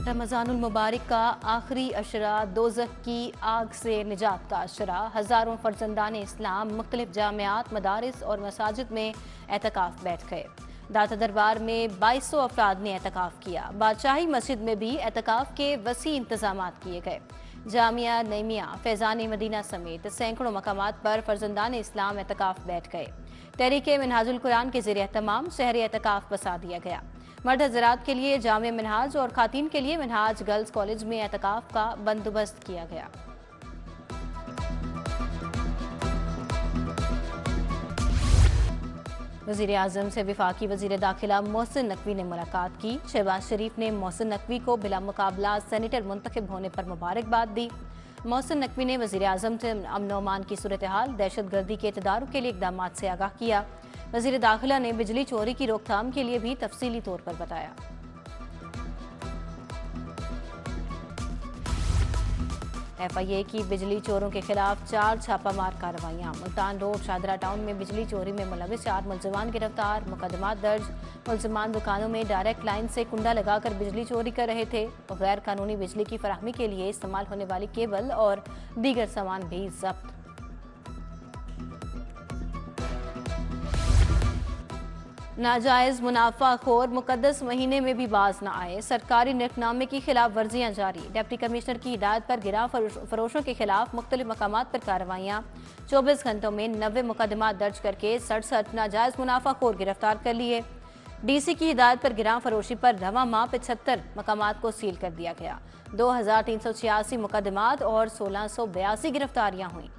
रमज़ानुल मुबारक का आखिरी अशरा दोज़ख की आग से निजात का अशरा। हज़ारों फर्जंदान इस्लाम मुख्तलिफ जामियात, मदारिस और मसाजिद में एतकाफ़ बैठ गए। दाता दरबार में 2200 अफराद ने एतकाफ़ किया। बादशाही मस्जिद में भी एतकाफ़ के वसी इंतजामात किए गए। जामिया नईमिया, फैज़ान मदीना समेत सैकड़ों मकामात पर फर्जंदान इस्लाम एतकाफ़ बैठ गए। तहरीक मिनहाजुल कुरान के ज़रिए तमाम शहरी एतकाफ़ बसा दिया गया। मर्द हज़रात के लिए जामिया मिनहाज और खातीन के लिए मिनहाज गर्ल्स कॉलेज में एतकाफ़ का बंदोबस्त किया गया। वज़ीर आज़म से वफाकी वज़ीर दाखिला मोहसिन नकवी ने मुलाकात की। शहबाज शरीफ ने मोहसिन नकवी को बिला मुकाबला सेनेटर मुंतखब होने पर मुबारकबाद दी। मोहसिन नकवी ने वज़ीर आज़म से अमन व अमान की सूरत हाल, दहशत गर्दी के तदारुक के लिए इक़दामात से आगाह किया। वज़ीर दाखिला ने बिजली चोरी की रोकथाम के लिए भी तफसीली तौर पर बताया। FIA की बिजली चोरों के खिलाफ 4 छापामार कार्रवाइयाँ। मुल्तान रोड शादरा टाउन में बिजली चोरी में मुलविस 4 मुलजमान गिरफ्तार। मुकदमात दर्ज। मुलजमान दुकानों में डायरेक्ट लाइन से कुंडा लगाकर बिजली चोरी कर रहे थे। गैर कानूनी बिजली की फराहमी के लिए इस्तेमाल होने वाली केबल और दीगर सामान भी जब्त। नाजायज मुनाफाखोर मुकद्दस महीने में भी बाज न आए। सरकारी निर्कनामे की खिलाफ वर्जियाँ जारी। डिप्टी कमिश्नर की हिदायत पर गिराव फरोशों के खिलाफ मुख्तलिफ मकामात पर कार्रवाइयाँ। 24 घंटों में 90 मुकदमात दर्ज करके 67 नाजायज मुनाफाखोर गिरफ्तार कर लिए। DC की हिदायत पर गिराव फरोशी पर रवा माह 75 मकामात को सील कर दिया गया। 2386 मुकदमात और 1682 गिरफ्तारियाँ हुई।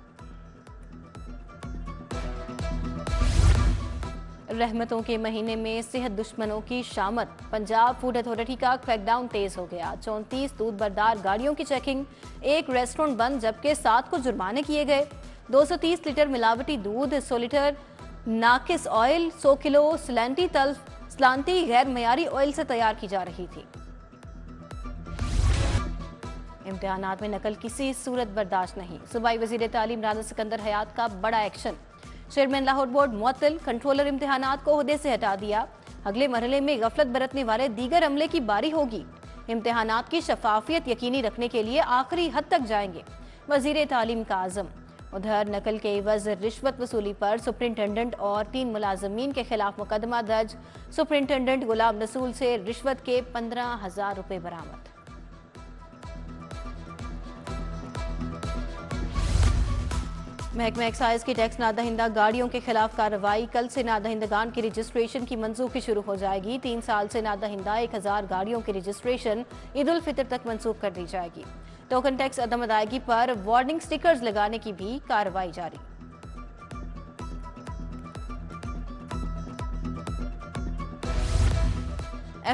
रहमतों के महीने में सेहत दुश्मनों की शामत। पंजाब फूड अथॉरिटी का क्रैकडाउन तेज हो गया। 34 दूध बरदार गाड़ियों की चेकिंग। एक रेस्टोरेंट बंद जबकि 7 को जुर्माने किए गए। 230 लीटर मिलावटी दूध, 100 लीटर नाकिस ऑयल, 100 किलो सलांती गैर मयारी ऑयल से तैयार की जा रही थी। इम्तिहानात में नकल किसी सूरत बर्दाश्त नहीं। सूबाई वजीर तालीम राना सिकंदर हयात का बड़ा एक्शन। चेयरमैन लाहौर बोर्ड मुअत्तल, कंट्रोलर इम्तिहानात को ओहदे से हटा दिया। अगले मरहले में गफलत बरतने वाले दीगर अमले की बारी होगी। इम्तिहानात की शफाफियत यकीनी रखने के लिए आखिरी हद तक जाएंगे, वजीर तालीम का आज़म। उधर नकल के एवज रिश्वत वसूली पर सुपरिंटेंडेंट और 3 मुलाजमीन के खिलाफ मुकदमा दर्ज। सुपरिंटेंडेंट गुलाम रसूल से रिश्वत के 15,000 रुपए बरामद। महकमा एक्साइज की टैक्स नादहिंदा गाड़ियों के खिलाफ कार्रवाई। कल से नादहिंदगान की रजिस्ट्रेशन की मनसूखी शुरू हो जाएगी। 3 साल से नादहिंदा 1000 गाड़ियों की रजिस्ट्रेशन ईद उल फितर तक मनसूख कर दी जाएगी। टोकन टैक्स अदम अदायगी पर वार्निंग स्टिकर्स लगाने की भी कार्रवाई जारी।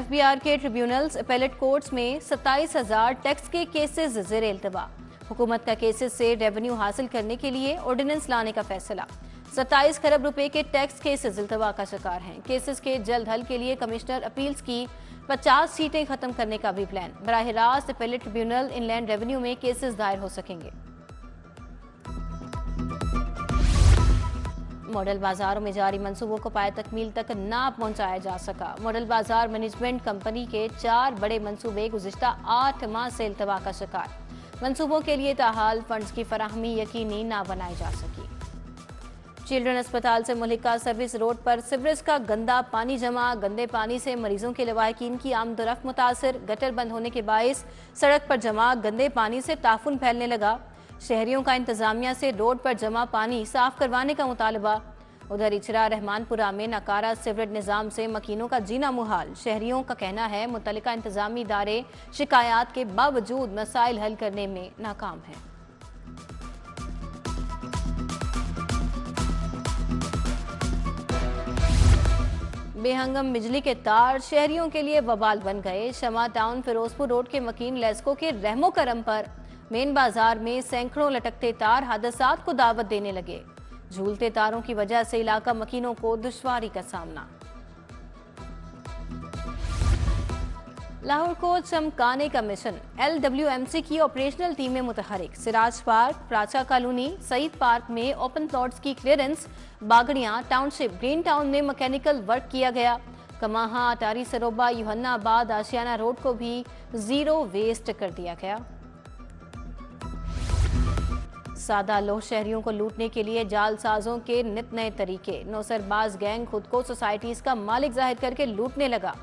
FBR के ट्रिब्यूनल्स अपेलेट कोर्ट्स में 27,000 टैक्स के केसेस ज़ेर इल्तवा। हुकूमत का केसेस से रेवेन्यू हासिल करने के लिए ऑर्डिनेंस लाने का फैसला। 27 खरब रुपए के टैक्स केसेस इल्तवा का शिकार हैं। केसेस के जल्द हल के लिए कमिश्नर अपील्स की 50 सीटें खत्म करने का भी प्लान। बराह रास्त अपेलेट ट्रिब्यूनल इनलैंड रेवेन्यू में केसेस दायर हो सकेंगे। मॉडल बाजारों में जारी मंसूबों को पाए तकमील तक ना पहुंचाया जा सका। मॉडल बाजार मैनेजमेंट कंपनी के 4 बड़े मंसूबे गुज़िश्ता 8 माह से इल्तवा का शिकार। मंसूबों के लिए ताहाल फंड्स की फराहमी यकीनी ना बनाई जा सकी। चिल्ड्रन अस्पताल से मुल्लिका सर्विस रोड पर सिवरेज का गंदा पानी जमा। गंदे पानी से मरीजों के लवाहिकीन की आमदोरफ्त मुतासिर। गटर बंद होने के बायस सड़क पर जमा गंदे पानी से ताफुन फैलने लगा। शहरियों का इंतजामिया से रोड पर जमा पानी साफ करवाने का मुतालबा। उधर इचरा रहमानपुरा में नाकारा सीवरेज निज़ाम से मकीनों का जीना मुहाल। शहरियों का कहना है मुतल्लिका इंतजामी इदारे शिकायत के बावजूद मसाइल हल करने में नाकाम हैं। बेहंगम बिजली के तार शहरियों के लिए वबाल बन गए। शमा टाउन फिरोजपुर रोड के मकीन लेस्को के रहमो करम पर मेन बाजार में सैकड़ों लटकते तार हादसात को दावत देने लगे। झूलते तारों की वजह से इलाका मकीनों को दुश्वारी का सामना। लाहौर को चमकाने का मिशन। LWMC की ऑपरेशनल टीमें मुतहरिक। सिराज पार्क, प्राचा कॉलोनी, सईद पार्क में ओपन प्लॉट्स की क्लियरेंस। बागड़ियां टाउनशिप, ग्रीन टाउन में मैकेनिकल वर्क किया गया। कमाहा, अटारी सरोबा, यूहन्नाबाद, आशियाना रोड को भी जीरो वेस्ट कर दिया गया। सादा लोह शहरियों को लूटने के लिए जालसाजों के नित नए तरीके। नौसरबाज गैंग खुद को सोसाइटीज का मालिक जाहिर करके लूटने लगा।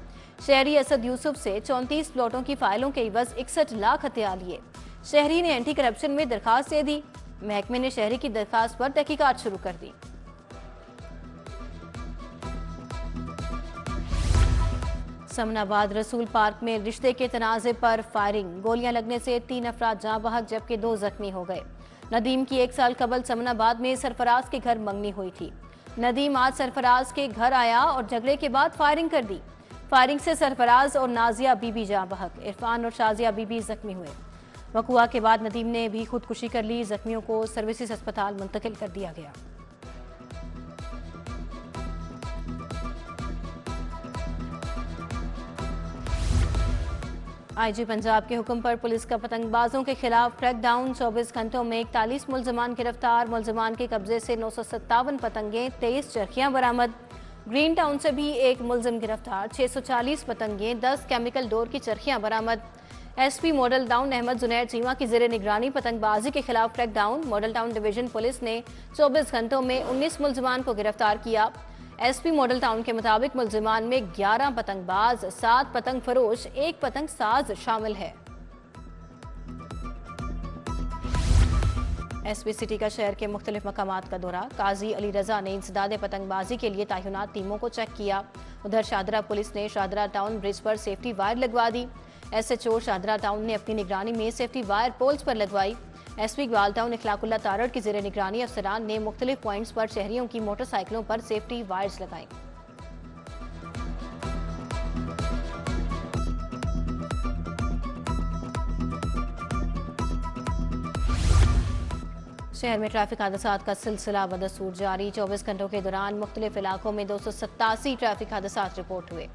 शहरी असद यूसुफ से 34 प्लॉटों की फाइलों के इवज 61 लाख हथिया लिए। शहरी ने एंटी करप्शन में दरखास्त दे दी। महकमे ने शहरी की दरखास्त पर तहकीकात शुरू कर दी। समनाबाद रसूल पार्क में रिश्ते के तनाजे पर फायरिंग। गोलियां लगने से 3 अफराद जाँ बहक जबकि 2 जख्मी हो गए। नदीम की 1 साल कबल समनाबाद में सरफराज के घर मंगनी हुई थी। नदीम आज सरफराज के घर आया और झगड़े के बाद फायरिंग कर दी। फायरिंग से सरफराज और नाजिया बीबी जाँ बहक, इरफान और शाजिया बीबी जख्मी हुए। वकुआ के बाद नदीम ने भी खुदकुशी कर ली। जख्मियों को सर्विसेज अस्पताल मुंतकिल कर दिया गया। आईजी पंजाब के हुक्म पर पुलिस का पतंगबाजों के खिलाफ क्रैकडाउन। 24 घंटों में 41 मुलजमान गिरफ्तार। मुलजमान के कब्जे से 957 पतंगें, 23 चरखियां बरामद। ग्रीन टाउन से भी एक मुलजिम गिरफ्तार। 640 पतंगें, 10 केमिकल डोर की चरखियां बरामद। SP Model Town Ahmad Junaid Cheema की जेर निगरानी पतंगबाजी के खिलाफ crackdown. Model Town division police ने 24 घंटों में 19 मुलजमान को गिरफ्तार किया। एसपी मॉडल टाउन के मुताबिक मुलजिमान में 11 पतंगबाज, 7 पतंग फरोश, 1 पतंग साज शामिल है। एसपी सिटी का शहर के मुख्तलिफ मकामात का दौरा। काजी अली रजा ने इंसदाद पतंगबाजी के लिए तैनात टीमों को चेक किया। उधर शाहदरा पुलिस ने शाहदरा टाउन ब्रिज पर सेफ्टी वायर लगवा दी। SHO शाहदरा टाउन ने अपनी निगरानी में सेफ्टी वायर पोल्स पर लगवाई। एसपी इकबाल टाउन इखलाकुल्ला तारड़ की जेर निगरानी अफसरान ने मुख्तलिफ पॉइंट्स पर शहरियों की मोटरसाइकिलों पर सेफ्टी वायर्स लगाई। शहर में ट्रैफिक हादसात का सिलसिला बदस्तूर जारी। 24 घंटों के दौरान मुख्तलिफ इलाकों में 287 ट्रैफिक हादसात रिपोर्ट हुए।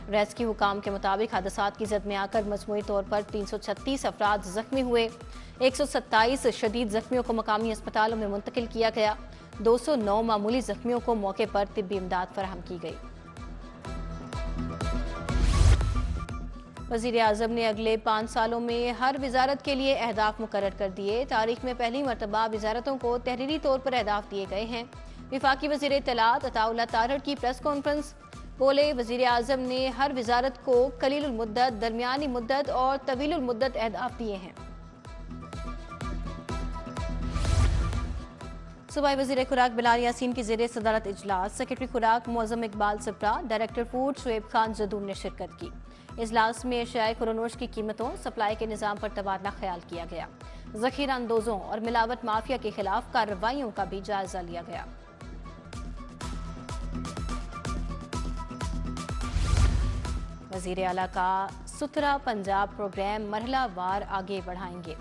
रेस्क्यू हुकाम के मुताबिक हादसात की जद में आकर मजमूई तौर पर 336 अफराद जख्मी हुए। 127 शदीद जख्मियों को मकामी अस्पतालों में मुंतकिल किया गया। 209 मामूली जख्मियों को मौके पर तिब्बी इमदाद फराहम की गई। वज़ीर आज़म ने अगले 5 सालों में हर वजारत के लिए अहदाफ मुकर्रर कर दिए। तारीख में पहली मरतबा वजारतों को तहरीरी तौर पर अहदाफ दिए गए हैं। विफाकी वज़ीर इत्तलात अताउल्लाह तारड़ की प्रेस कॉन्फ्रेंस। बोले, वज़ीर आज़म ने हर वजारत को कलीलुल मुद्दत, दरमियानी मुद्दत और तवीलुल मुद्दत अहदाफ दिए हैं। सूबाई वज़ीर खुराक बिलाल यासीन की ज़ेरे सदारत इजलास। सेक्रेटरी खुराक मौज़म इकबाल सिप्रा, डायरेक्टर फूड शुएब खान जदून ने शिरकत की। इजलास में एशियाई खुरोनोश की कीमतों, सप्लाई के निज़ाम पर तबादला ख्याल किया गया। ज़ख़ीरा अंदोज़ों और मिलावट माफिया के खिलाफ कार्रवाइयों का भी जायजा लिया गया। वज़ीर आला का सुथरा पंजाब प्रोग्राम मरहलावार आगे बढ़ाएंगे।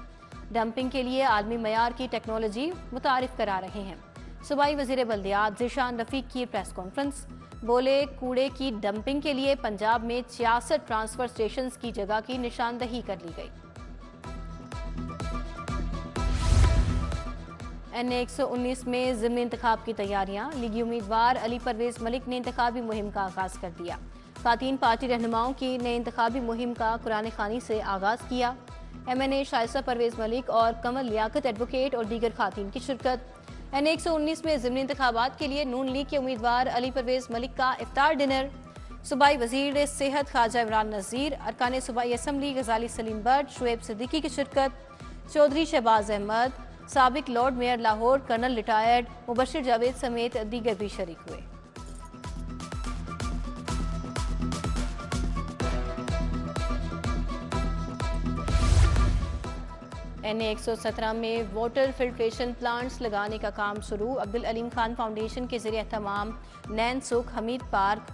डंपिंग के लिए आलमी मयार की टेक्नोलॉजी मुतारिफ करा रहे हैं। सूबाई वज़ीर बल्दियात ज़ीशान रफ़ीक की प्रेस कॉन्फ्रेंस। बोले, कूड़े की डंपिंग के लिए पंजाब में 66 ट्रांसफर स्टेशन की जगह की निशानदही कर ली गई। NA 119 में ज़िमनी इंतखाब की तैयारियां। लीगी उम्मीदवार अली परवेज मलिक ने इंतखाबी मुहिम का आगाज कर दिया। खातीन पार्टी रहनुमाओं की नई इंतखाबी मुहिम का कुरान खानी से आगाज किया। MNA शाइस्ता परवेज मलिक और कमल लियाकत एडवोकेट और दीगर खातीन की शिरकत। NA 119 में ज़िमनी इंतखाबात के लिए नून लीग के उम्मीदवार अली परवेज मलिक का इफ्तार डिनर। सूबाई वज़ीर सेहत ख्वाजा इमरान नज़ीर, अरकान सूबाई असम्बली गजाली सलीम बट, शुएब सिद्दीकी की शिरकत। चौधरी शहबाज अहमद, साबिक lord mayor Lahore colonel retired Mubashir Javed समेत दीगर भी शरीक हुए। NA 117 में वाटर फिल्ट्रेशन प्लांट्स लगाने का काम शुरू। अब्दुल अलीम खान फाउंडेशन के ज़रिए तमाम नैन सुख, हमीद पार्क,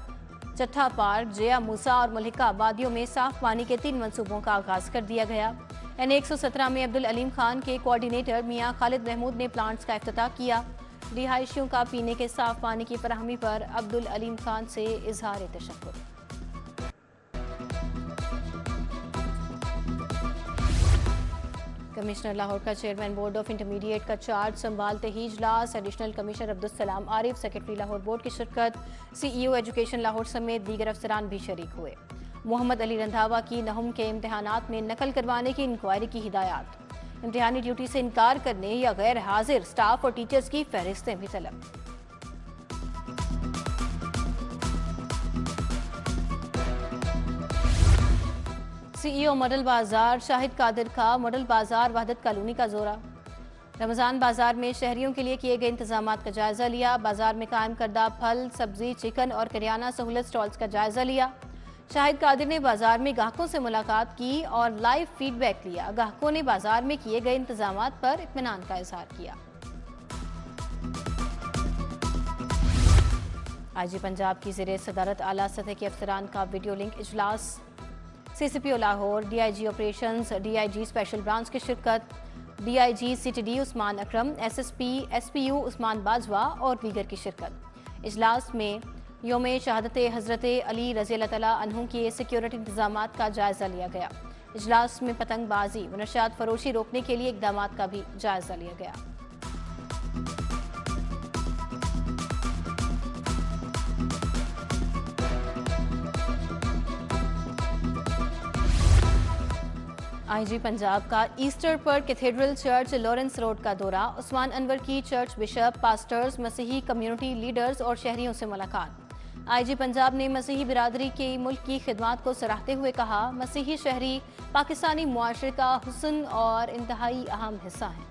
चट्ठा पार्क, जया मूसा और मलिका आबादियों में साफ पानी के 3 मंसूबों का आगाज कर दिया गया। NA 117 में अब्दुल अलीम खान के कोऑर्डिनेटर मियां खालिद महमूद ने प्लांट्स का इफ्तिताह किया। रिहायशियों का पीने के साफ पानी की फराहमी पर अब्दुल अलीम खान से इजहार तशक्कुर। कमिश्नर लाहौर का चेयरमैन बोर्ड ऑफ इंटरमीडिएट का चार्ज संभालते ही इजलास। Additional commissioner Abdul Salam Arif, secretary Lahore board की शिरकत। CEO एजुकेशन लाहौर समेत दीगर अफसरान भी शरीक हुए। मोहम्मद अली रंधावा की नहुम के इम्तहानात में नकल करवाने की इंक्वायरी की हिदायत। इम्तिहानी ड्यूटी से इनकार करने या गैर हाजिर स्टाफ और टीचर्स की फहरिस्तें भी तलब। CEO मॉडल बाजार शाहिद कादिर का मॉडल बाजार वहदत कॉलोनी का जोरा। रमजान बाजार में शहरियों के लिए किए गए इंतजामात का जायजा लिया। बाजार में कायम करदा फल, सब्जी, चिकन और करियाना सहूलत स्टॉल्स का जायजा लिया। शाहिद कादिर ने बाजार में ग्राहकों से मुलाकात की और लाइव फीडबैक लिया। ग्राहकों ने बाजार में किए गए इंतजामात पर इत्मीनान का इजहार किया। IG पंजाब की ज़ेरे सदारत आला सतह के अफसरान का वीडियो लिंक इजलास। CCPO Lahore, DIG operations, DIG special branch की शिरकत। DIG CTD उस्मान अकरम, SSP SPU उस्मान बाजवा और दीगर की शिरकत। इजलास में योम शहादत हज़रत अली रज़ी अल्लाह तआला अन्हु की सिक्योरिटी इंतजामात का जायजा लिया गया। इजलास में पतंगबाजी व नशात फरोशी रोकने के लिए इकदामात का भी जायजा लिया गया। IG पंजाब का ईस्टर पर कैथेड्रल चर्च लॉरेंस रोड का दौरा। उस्मान अनवर की चर्च बिशप, पास्टर्स, मसीही कम्युनिटी लीडर्स और शहरियों से मुलाकात। IG पंजाब ने मसीही बिरादरी के मुल्क की खिदमात को सराहते हुए कहा, मसीही शहरी पाकिस्तानी मुआशरे का हुस्न और इंतहाई अहम हिस्सा हैं।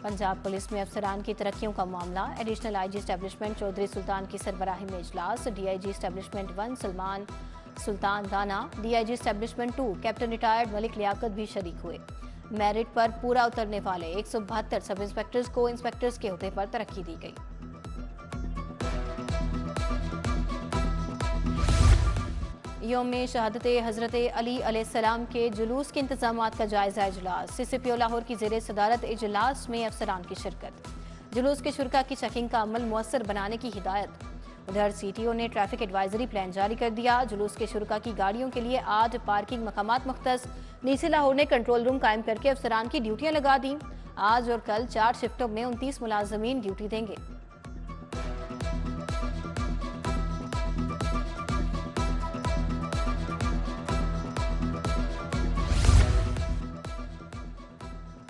पंजाब पुलिस में अफसरान की तरक्कियों का मामला। एडिशनल IG एस्टेब्लिशमेंट चौधरी सुल्तान की सरबराही में इजलास। DIG establishment 1 Salman Sultan Dana, DIG establishment 2 captain retired Malik Liaquat भी शरीक हुए। मेरिट पर पूरा उतरने वाले 172 सब इंस्पेक्टर्स को इंस्पेक्टर्स के ओहदे पर तरक्की दी गई। योम शहादत हज़रत अली अलैहिस्सलाम के जुलूस के इंतजामात का जायजा इजलास। CCPO लाहौर की ज़ेरे सदारत इजलास में अफसरान की शिरकत। जुलूस के शुरका की चेकिंग का अमल मुअस्सर बनाने की हिदायत। उधर CTO ने ट्रैफिक एडवाइजरी प्लान जारी कर दिया। जुलूस के शुरका की गाड़ियों के लिए 8 पार्किंग मकामात मुख्तस। नीचे लाहौर ने कंट्रोल रूम कायम करके अफसरान की ड्यूटियां लगा दी। आज और कल 4 शिफ्टों में 29 मुलाजमीन ड्यूटी देंगे।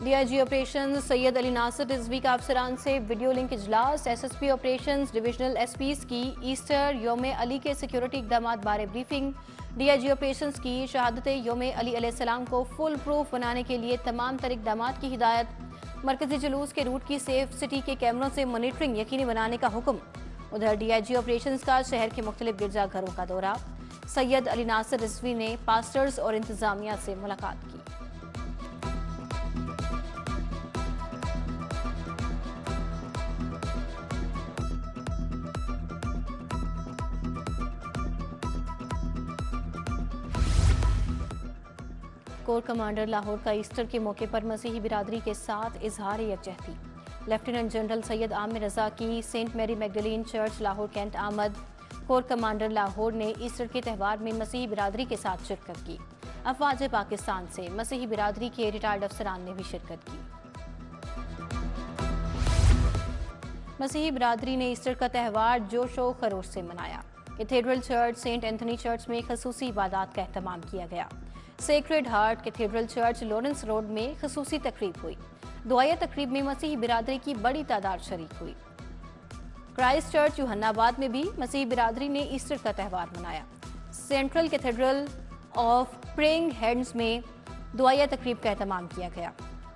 DIG ऑपरेशंस सैयद अली नासिर रिजवी का अफसरान से वीडियो लिंक इजलास। SSP ऑपरेशंस डिविजनल SPs की ईस्टर योम अली के सिक्योरिटी इकदामात बारे ब्रीफिंग। DIG ऑपरेशंस की शहादत योम अली अलैहिस्सलाम को फुल प्रूफ बनाने के लिए तमाम तर इकदामात की हिदायत। मरकजी जुलूस के रूट की सेफ सिटी के कैमरों से मॉनिटरिंग यकीनी बनाने का हुक्म। उधर DIG ऑपरेशंस का शहर के मुख्तलिफ गिरजाघरों का दौरा। सैयद अली नासिर रिजवी ने पास्टर्स और इंतजामिया से मुलाकात की। कोर कमांडर लाहौर का ईस्टर के मौके पर मसीही बिरादरी के साथ इजहार यकजहती। लेफ्टिनेंट जनरल सैयद आमिर रजा की Saint Mary Magdalene church Lahore cantt आमद। कोर कमांडर लाहौर ने ईस्टर के त्यौहार में मसीही बिरादरी के साथ शिरकत की। अफवाज पाकिस्तान से मसीही बिरादरी के रिटायर्ड अफसरान ने भी शिरकत की। मसीही बिरादरी ने ईस्टर का त्यौहार जोशो खरोश से मनाया। Cathedral church Saint Anthony church में खसूसी इबादत का एहतमाम किया गया। Sacred Heart cathedral church Lawrence Road में खसूसी तकरीब हुई। दुआया तकरीब में मसीही बिरादरी की बड़ी तादाद शरीक हुई। क्राइस्ट चर्च यूहन्नाबाद में भी मसीही बिरादरी ने ईस्टर का त्यौहार मनाया। Central Cathedral of Praying Heads में दुआया तकरीब का एहतमाम किया गया।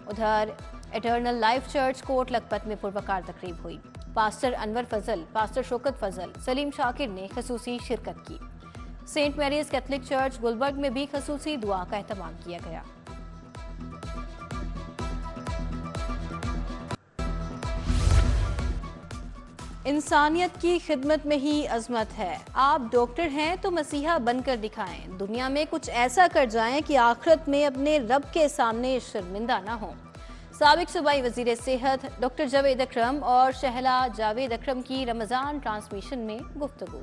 उधर Eternal Life Church Kot Lakhpat में पुरवकार तकरीब हुई। पास्टर अनवर फजल, पास्टर शौकत फजल, सलीम शाकिर ने खसूसी शिरकत की। Saint Mary's Catholic Church Gulberg में भी खसूसी दुआ का एहतमाम किया गया। इंसानियत की खिदमत में ही अजमत है। आप डॉक्टर हैं तो मसीहा बनकर दिखाएं। दुनिया में कुछ ऐसा कर जाएं कि आखिरत में अपने रब के सामने शर्मिंदा ना हो। साबिक सूबाई वजीर सेहत डॉक्टर जावेद अकरम और शहला जावेद अकरम की रमजान ट्रांसमिशन में गुफ्तगू।